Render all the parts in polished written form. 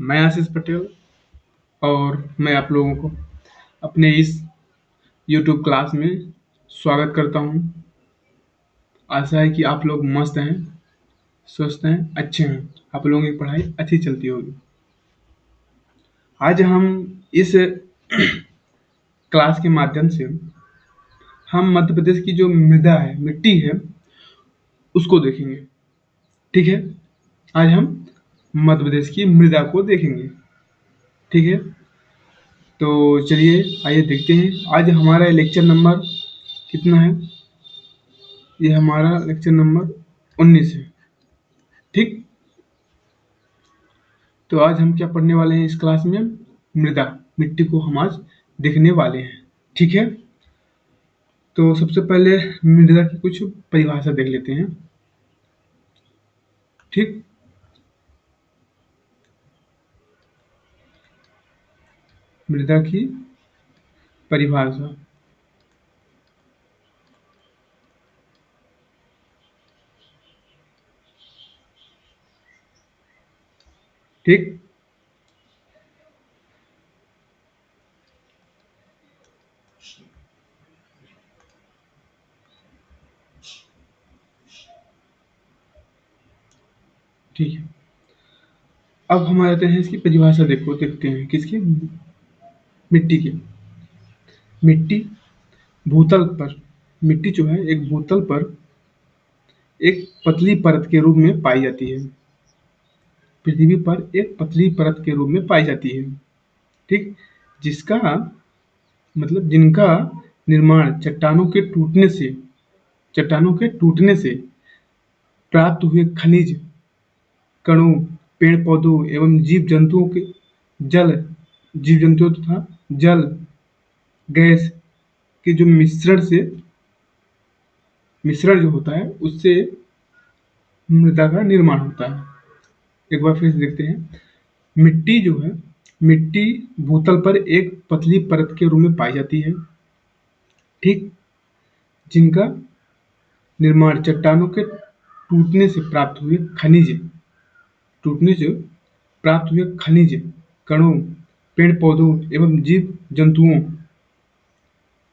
मैं आशीष पटेल और मैं आप लोगों को अपने इस YouTube क्लास में स्वागत करता हूं। आशा है कि आप लोग मस्त हैं, स्वस्थ हैं, अच्छे हैं। आप लोगों की पढ़ाई अच्छी चलती होगी। आज हम इस क्लास के माध्यम से हम मध्य प्रदेश की जो मृदा है, मिट्टी है, उसको देखेंगे। ठीक है? आज हम मध्य प्रदेश की मृदा को देखेंगे। ठीक है? तो चलिए आइए देखते हैं। आज हमारा लेक्चर नंबर कितना है? ये हमारा लेक्चर नंबर 19 है। ठीक। तो आज हम क्या पढ़ने वाले हैं इस क्लास में? मृदा, मिट्टी को हम आज देखने वाले हैं। ठीक है। तो सबसे पहले मृदा की कुछ परिभाषा देख लेते हैं। ठीक। मृदा की परिभाषा। ठीक। ठीक है। अब हम आते हैं इसकी परिभाषा देखते हैं किसकी? मिट्टी की। मिट्टी भूतल पर, मिट्टी जो है एक भूतल पर एक पतली परत के रूप में पाई जाती है। पृथ्वी पर एक पतली परत के रूप में पाई जाती है। ठीक। जिसका मतलब जिनका निर्माण चट्टानों के टूटने से प्राप्त हुए खनिज कणों, पेड़ पौधों एवं जल जीव जंतुओं तथा जल गैस के जो मिश्रण जो होता है उससे मृदा का निर्माण होता है। एक बार फिर से देखते हैं। मिट्टी जो है, मिट्टी भूतल पर एक पतली परत के रूप में पाई जाती है। ठीक। जिनका निर्माण चट्टानों के टूटने से प्राप्त हुए खनिज कणों, पेड़ पौधों एवं जीव जंतुओं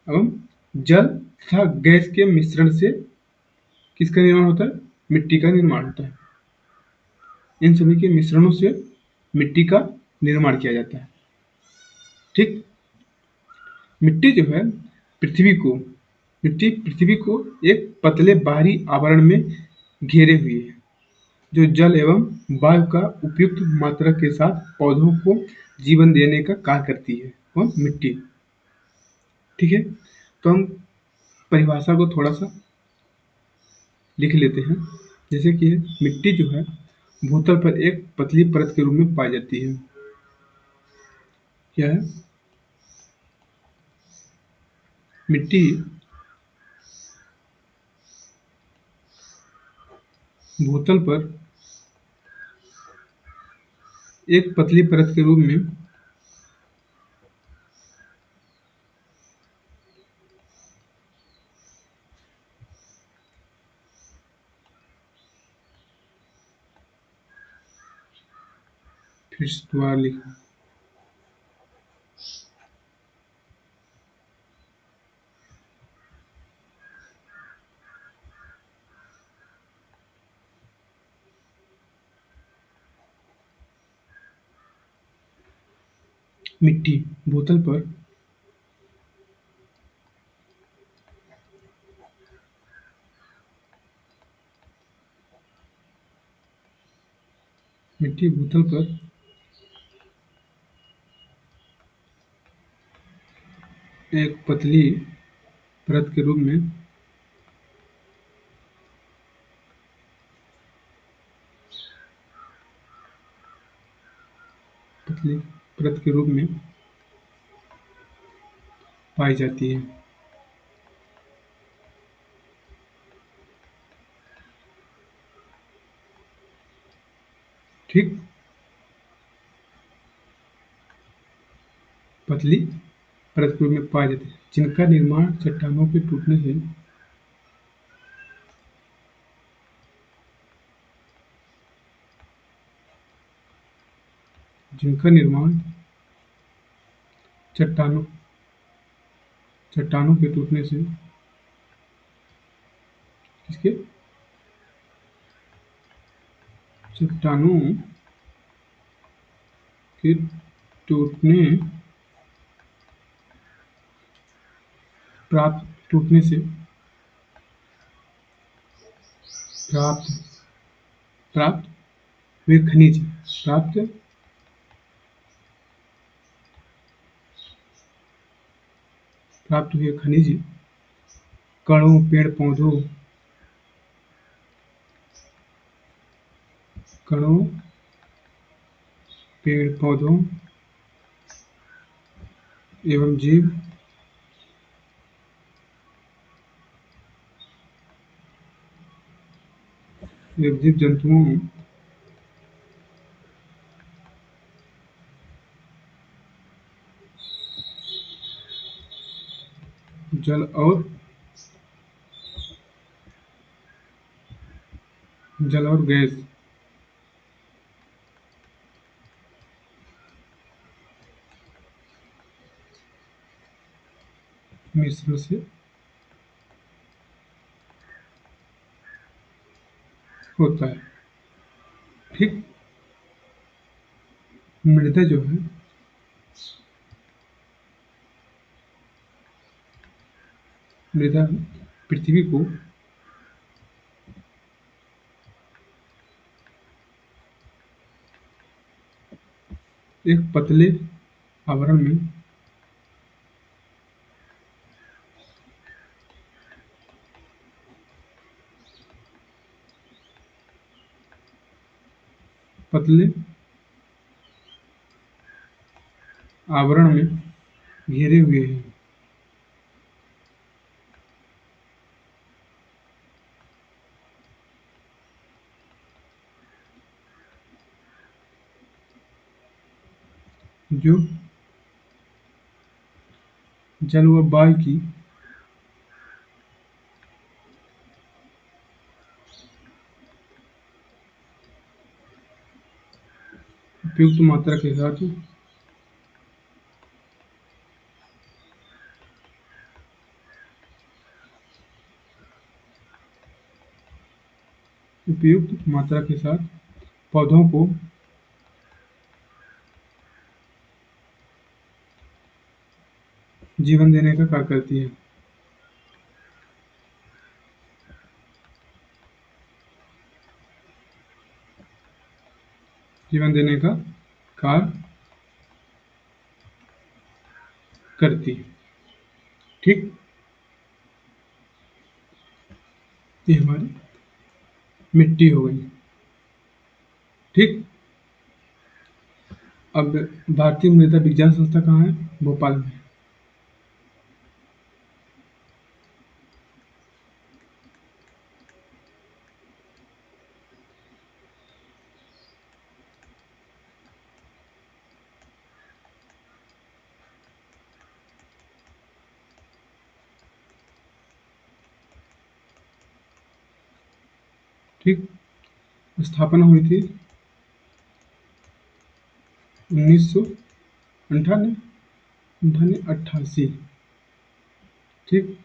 एवं जल तथा गैस के मिश्रण से किसका निर्माण होता है? मिट्टी का निर्माण होता है। इन सभी के मिश्रणों से मिट्टी का निर्माण किया जाता है। ठीक। मिट्टी जो है पृथ्वी को मिट्टी पृथ्वी को एक पतले बाहरी आवरण में घेरे हुए है, जो जल एवं वायु का उपयुक्त मात्रा के साथ पौधों को जीवन देने का कार्य करती है। कौन? मिट्टी। ठीक है। तो हम परिभाषा को थोड़ा सा लिख लेते हैं। जैसे कि मिट्टी जो है भूतल पर एक पतली परत के रूप में पाई जाती है। क्या है? मिट्टी भूतल पर एक पतली परत के रूप में फिर से दोबारा लिखा। मिट्टी भूतल पर मिट्टी भूतल पर एक पतली परत के रूप में पतली परत के रूप में पाई जाती है। ठीक। पतली परत के रूप में पाई जाती है, जिनका निर्माण चट्टानों के टूटने से जिनका निर्माण चट्टानों चट्टानों के टूटने से इसके चट्टानों के टूटने टूटने से प्राप्त प्राप्त हुए खनिज प्राप्त प्राप्त हुए खनिज कणों कणों पेड़ पौधों एवं जीव जंतुओं जल और गैस मिश्रण से होता है। ठीक, मृदा जो है मृदा पृथ्वी को एक पतले आवरण में पतले आवरण में घेरे हुए हैं, जो जल व वायु की उपयुक्त मात्रा के साथ उपयुक्त मात्रा के साथ पौधों को जीवन देने का कार्य करती है। जीवन देने का कार्य करती है। ठीक, ये हमारी मिट्टी हो गई। ठीक, अब भारतीय मृदा विज्ञान संस्था कहाँ है? भोपाल में। ठीक, स्थापना हुई थी 1998 88। ठीक,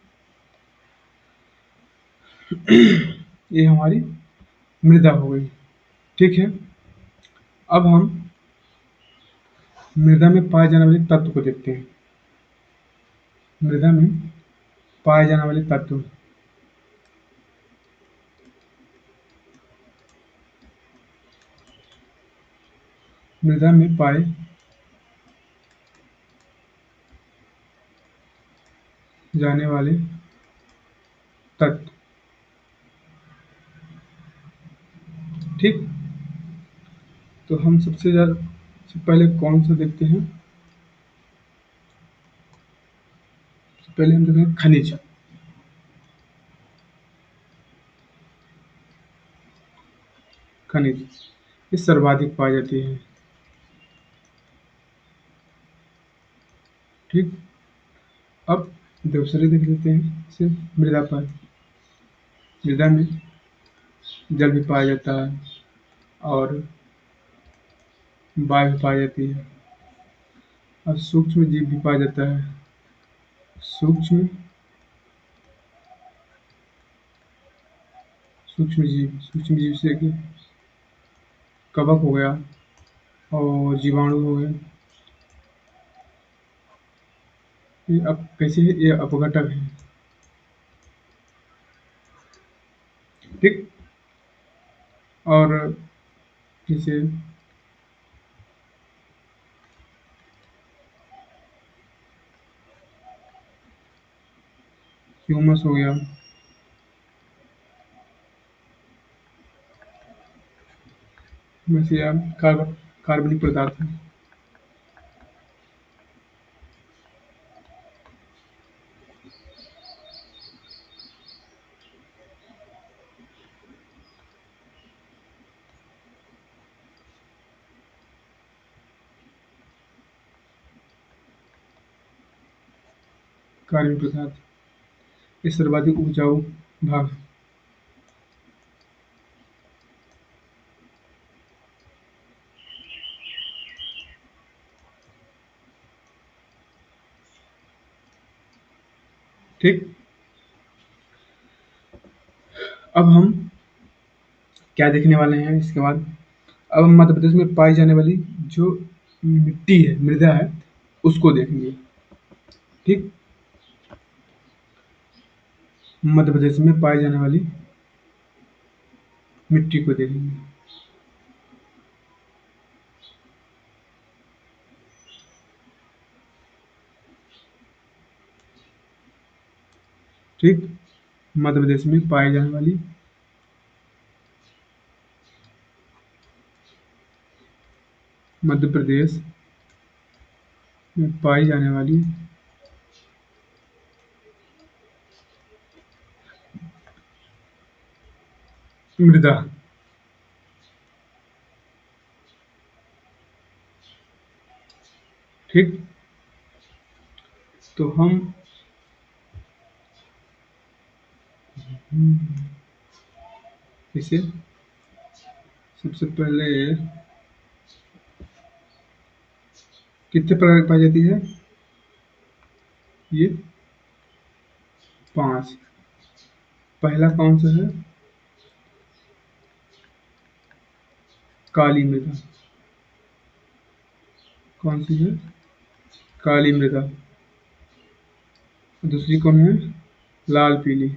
ये हमारी मृदा हो गई। ठीक है, अब हम मृदा में पाए जाने वाले तत्व को देखते हैं। मृदा में पाए जाने वाले तत्व मृदा में पाए जाने वाले तत्व। ठीक, तो हम सबसे पहले कौन सा देखते हैं? पहले हम देखते हैं खनिज। खनिज ये सर्वाधिक पाई जाती है। ठीक, अब दूसरे देख लेते हैं इसे मृदा पर। मृदा में जल भी पाया जाता है और बाघ भी पाई जाती है। और सूक्ष्म जीव भी पाया जाता है। सूक्ष्म सूक्ष्म जीव से कि कवक हो गया और जीवाणु हो गए। ये अब कैसे है, ये अपघटक है। ठीक। और जैसे ह्यूमस हो गया। वैसे या कार्बनिक पदार्थ है। कार्बनिक पदार्थ ये सर्वाधिक उपजाऊ भाग। ठीक। अब हम क्या देखने वाले हैं इसके बाद। अब हम मध्य प्रदेश में पाई जाने वाली जो मिट्टी है, मृदा है, उसको देखेंगे। ठीक। मध्य प्रदेश में पाई जाने वाली मिट्टी को देखेंगे। ठीक। मध्य प्रदेश में पाई जाने वाली मध्य प्रदेश में पाई जाने वाली मृदा। ठीक। तो हम इसे सबसे पहले कितने प्रकार की पाई जाती है? ये 5। पहला कौन सा है? काली मृदा। कौन सी है? काली मृदा। दूसरी कौन है? लाल पीली।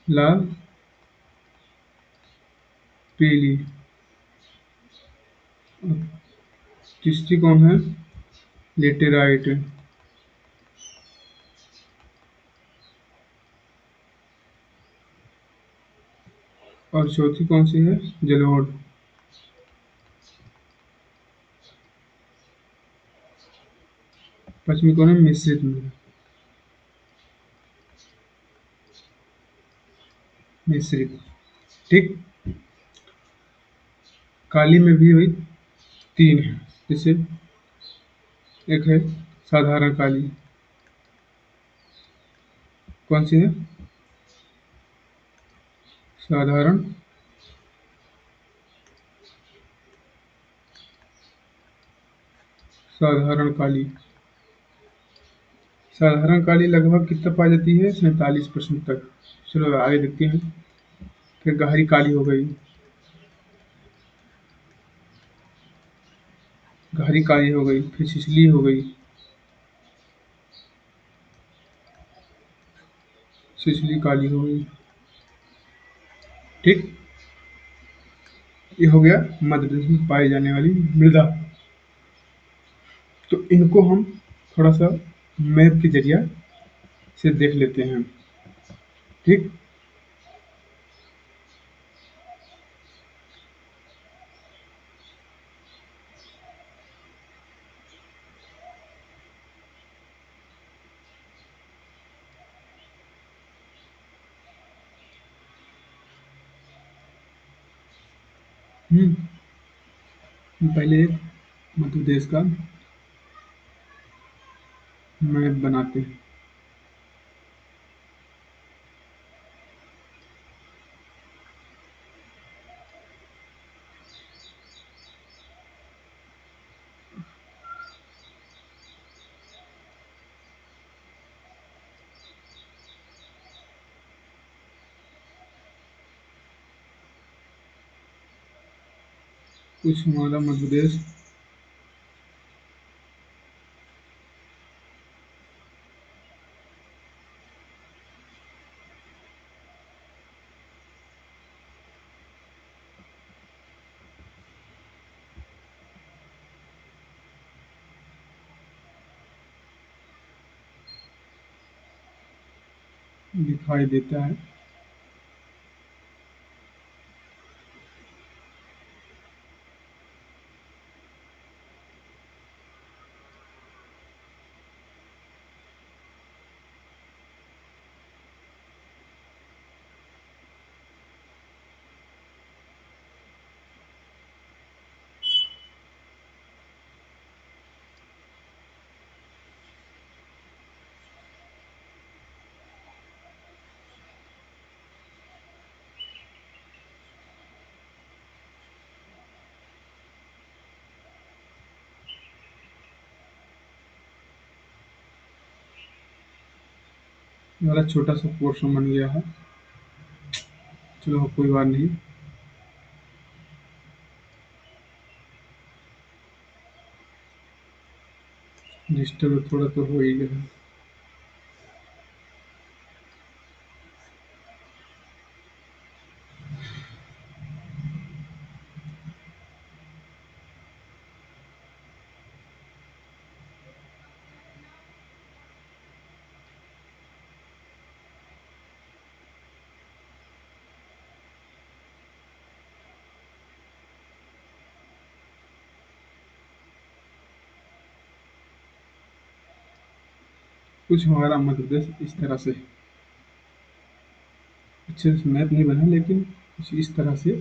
लाल पीली। और तीसरी कौन है? लेटेराइट। और चौथी कौन सी है? जलोढ़। पांचवी कौन है? मिश्रित मृदा। मिश्रित। ठीक। काली में भी वही 3 है। जैसे एक है साधारण काली। कौन सी है? साधारण साधारण काली। साधारण काली लगभग कितना पाई जाती है? 47% तक। चलो आगे देखते हैं। फिर गहरी काली हो गई। गहरी काली हो गई, फिर छिछली हो गई। छिछली काली हो गई। ठीक। ये हो गया मध्य प्रदेश में पाई जाने वाली मृदा। तो इनको हम थोड़ा सा मैप के जरिया से देख लेते हैं। ठीक। हम्म। हम पहले एक मध्य प्रदेश का मैप बनाते हैं। कुछ हमारा मध्य प्रदेश दिखाई देता है। हमारा छोटा सा पोर्शन बन गया है। चलो कोई बात नहीं। डिस्टर्ब थोड़ा तो हो ही गया। कुछ हमारा मध्य प्रदेश इस तरह से अच्छे से मैप नहीं बना, लेकिन कुछ इस तरह से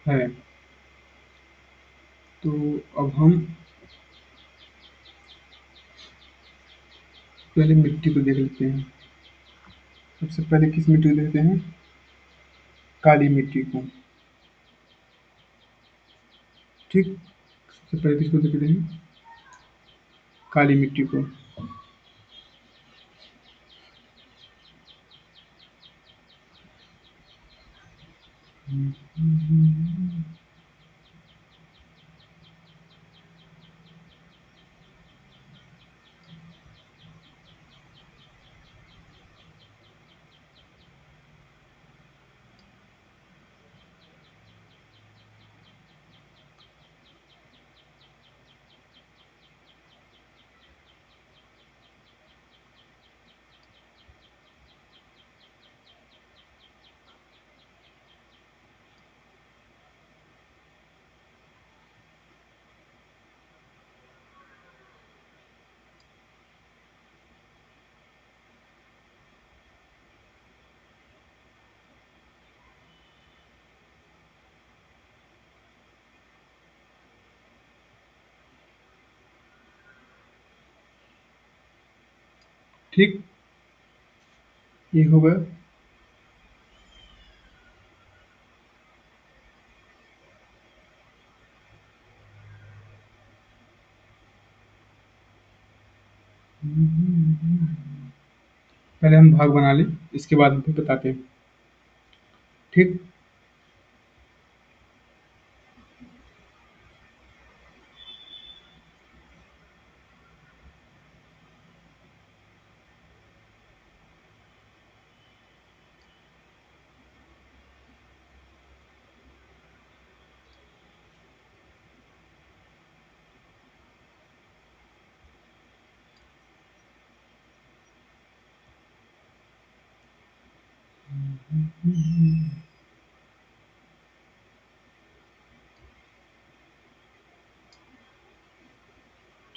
है। तो अब हम पहले मिट्टी को देख लेते हैं। सबसे पहले किस मिट्टी को देखते हैं? काली मिट्टी को। ठीक। सबसे पहले किसको देखते हैं? काली मिट्टी को। ठीक। ये हो गया। पहले हम भाग बना लें, इसके बाद हम फिर बताते हैं। ठीक।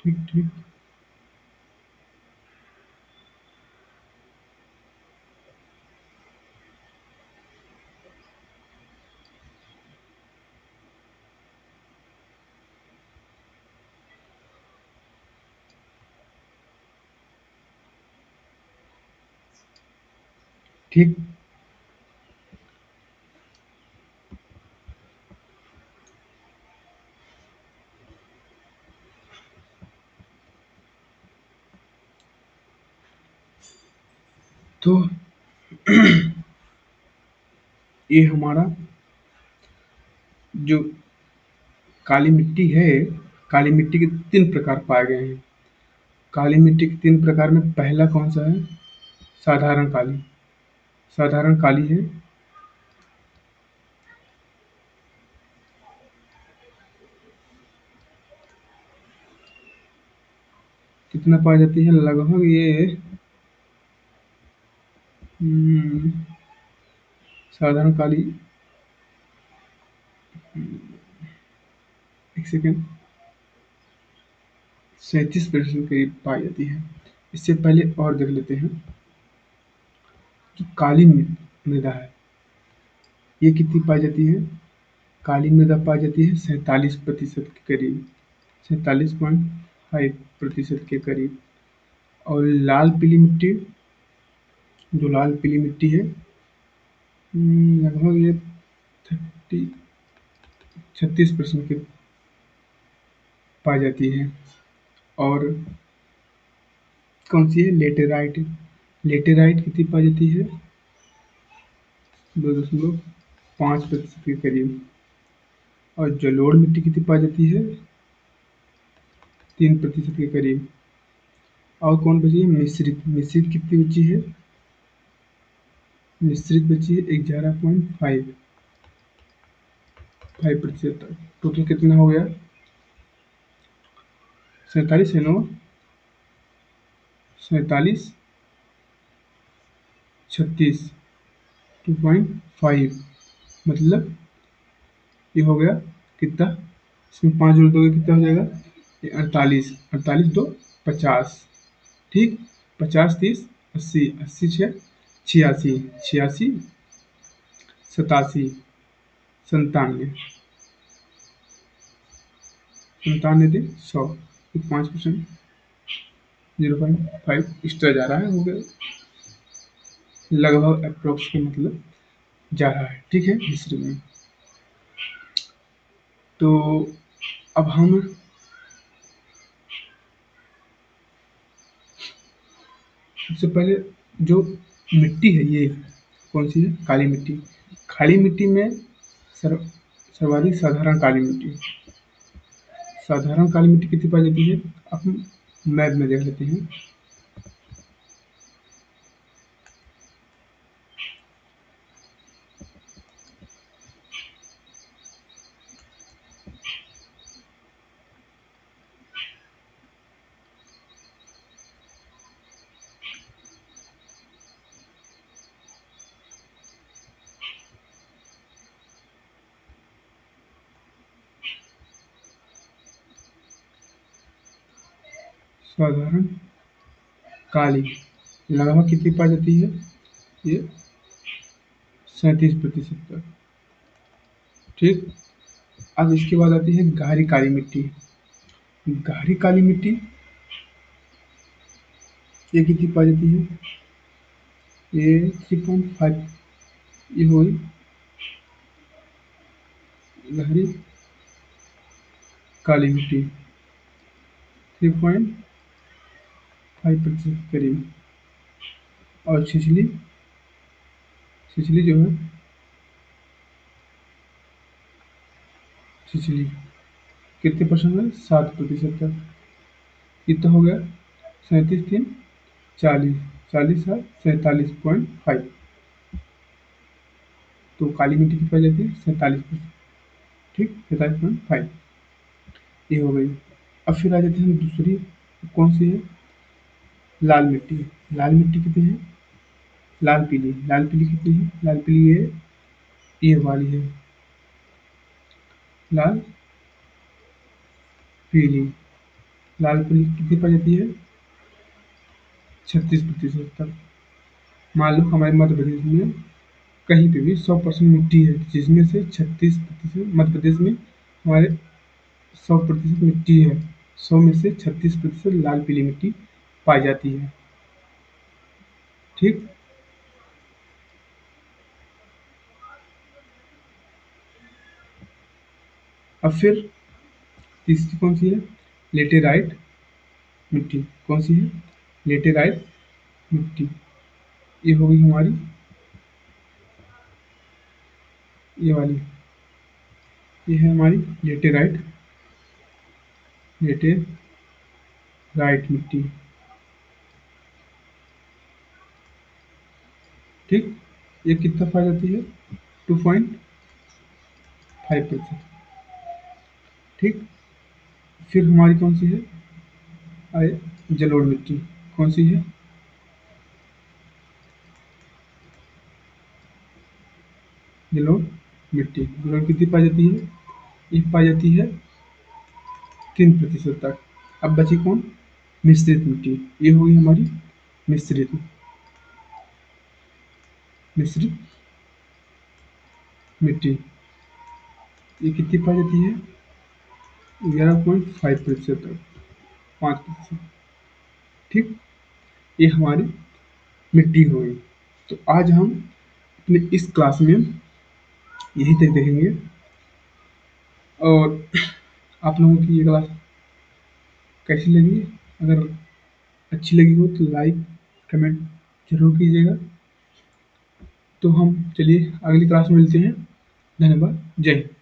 ठीक। ठीक। ठीक। तो ये हमारा जो काली मिट्टी है, काली मिट्टी के 3 प्रकार पाए गए हैं। काली मिट्टी के 3 प्रकार में पहला कौन-सा है? साधारण काली। साधारण काली है, कितना पाई जाती है? लगभग ये उम, साधारण काली 1 सेकंड 37% करीब पाई जाती है। इससे पहले और देख लेते हैं, जो काली मृदा है, ये कितनी पाई जाती है? काली मृदा पाई जाती है 47% के करीब, 47.5% के करीब। और लाल पीली मिट्टी, जो लाल पीली मिट्टी है, लगभग ये 30 36% की पाई जाती है। और कौन सी है? लेटेराइट। लेटेराइट कितनी पाई जाती है? 2.5% के करीब। और जलोढ़ मिट्टी कितनी पाई जाती है? 3% के करीब। और कौन बची है? मिश्रित। मिश्रित कितनी बची है? मिश्रित बची है 11.5%। टोटल कितना हो गया? 47 है ना? 47, 36, 2.5, मतलब ये हो गया कितना? इसमें 5 जोड़ दोगे कितना हो जाएगा? ये 48, 48 दो 50, ठीक? 50 30 80, 80 छः 86, 86 87, 97, 97 दिन 100, 5%, 0.5 एक्स्ट्रा जा रहा है, हो गया लगभग अप्रोक्स के मतलब जा रहा है, ठीक है, मिस्र में। तो अब हम सबसे पहले जो मिट्टी है ये कौन सी है? काली मिट्टी। काली मिट्टी में सर्व सर्वाधिक साधारण काली मिट्टी। साधारण काली मिट्टी कितनी पाई जाती है? अब हम मैप में देख लेते हैं। साधारण काली लगभग कितनी पाई जाती है? ये 37% तक, ठीक। अब इसके बाद आती है गहरी काली मिट्टी। गहरी काली मिट्टी ये कितनी पाई जाती है? ये 3.5, ये हो गई गहरी काली मिट्टी, 3.5% करीब। और छिछली, छिछली जो है, छिछली कितने परसेंट है? 7% तक। कितना हो गया? 37 3 40, 40 7 47.5। तो काली मिट्टी कितनी पाई जाती है? 47%, ठीक, 47.5, ये हो गई। अब फिर आ जाते हैं दूसरी, कौन सी है? लाल मिट्टी। लाल मिट्टी कितनी है? लाल पीली, लाल पीली कितनी है? लाल पीली ये वाली है, लाल पीली। लाल पीली कितनी पाई जाती है? 36% तक। मान लो हमारे मध्य प्रदेश में कहीं पे भी 100% मिट्टी है, जिसमें से 36% मध्य प्रदेश में हमारे 100% मिट्टी है, 100 में से 36% लाल पीली मिट्टी पाई जाती है, ठीक। अब फिर तीसरी कौन सी है? लेटेराइट मिट्टी। कौन सी है? लेटेराइट मिट्टी। ये हो गई हमारी ये वाली, ये है हमारी लेटेराइट मिट्टी। ठीक, ये कितना पाई जाती है? 2.5%। ठीक, फिर हमारी कौन सी है? आए जलोढ़ मिट्टी। कौन सी है? जलोढ़ मिट्टी। जलोढ़ कितनी पाई जाती है? ये पाई जाती है 3% तक। अब बची कौन? मिश्रित मिट्टी। ये होगी हमारी मिश्रित मिश्रित मिट्टी। ये कितनी पाई जाती है? 11.5% तक, 5%। ठीक, ये हमारी मिट्टी हो गई। तो आज हम अपने इस क्लास में यही तक देखेंगे। और आप लोगों की ये क्लास कैसी लगी? अगर अच्छी लगी हो तो लाइक कमेंट जरूर कीजिएगा। तो हम चलिए अगली क्लास में मिलते हैं। धन्यवाद। जय हिंद।